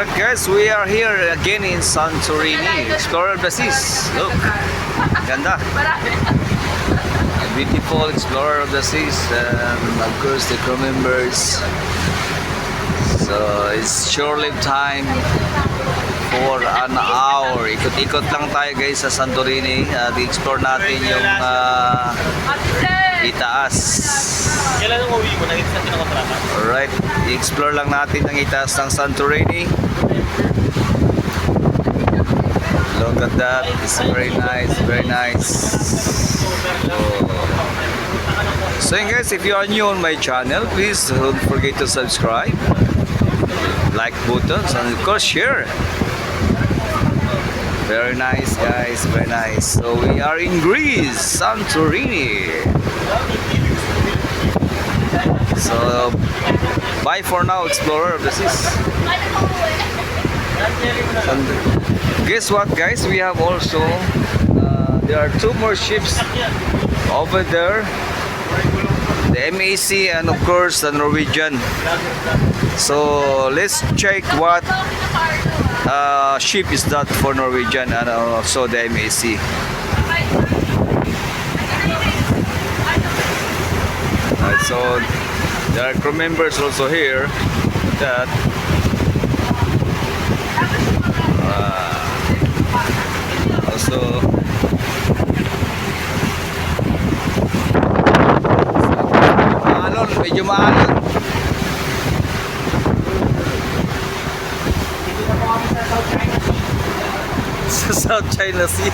Alright guys, we are here again in Santorini, Explorer of the Seas. Look, ganda. A beautiful Explorer of the Seas, and of course the crew members. So it's short-lived time for an hour. Ikot-ikot lang tayo guys sa Santorini. I-explore natin yung itaas. Kailan ang uwi mo? Nakita sa kinakontrata? Alright, i-explore lang natin ang itaas ng Santorini. Look at that, it's very nice, very nice. So yun guys, if you are new on my channel, please don't forget to subscribe, like buttons, and of course share. Very nice guys, very nice. So we are in Greece, Santorini. So bye for now, Explorer of the Seas. And guess what guys, we have also there are two more ships over there, the MAC and of course the Norwegian. So let's check what ship is that for Norwegian and also the MAC. Alright, so there are crew members also here that also medyo maalon. Sa South China Sea.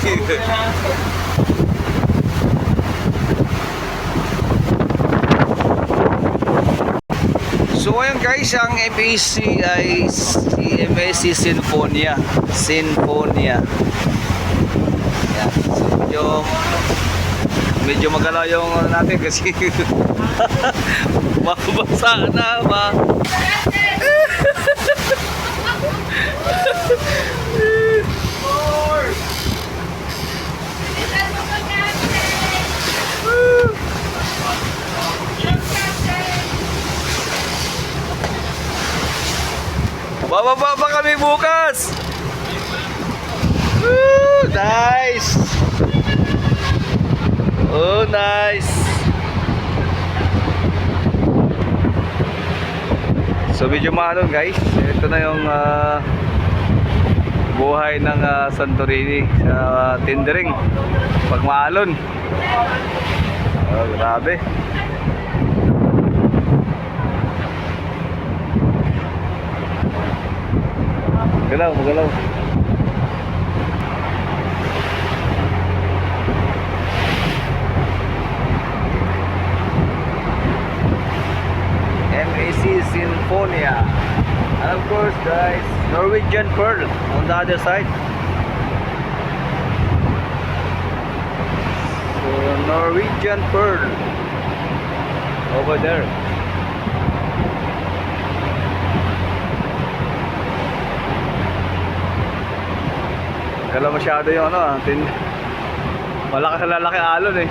So ayun guys, ang MAC ay si MAC Sinfonia. Sinfonia. Yan. So medyo magalaw yung natin kasi mababasa na ba. Bababa pa kami bukas. Nice. Oh, nice. So medyo maalon guys. Ito na yung buhay ng Santorini sa tendering pag maalon. Oh, grabe. Magalaw, magalaw. MAC Sinfonia. And of course guys, Norwegian Pearl on the other side. So Norwegian Pearl over there. Kala masyado yung malakas na lalaki alon eh.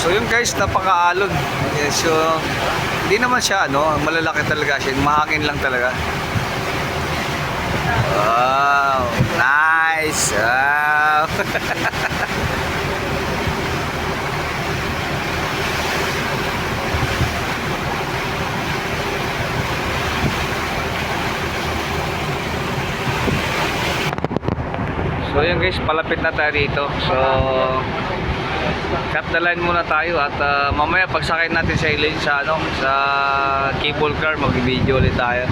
So yun guys, napakaalon. So hindi naman siya malalaki talaga siya, mahangin lang talaga. Wow, nice. Wow. So yun guys, palapit na tayo dito. So cut the line muna tayo at mamaya pagsakay natin sa ilin sa ano, sa cable car, mag-video ulit tayo.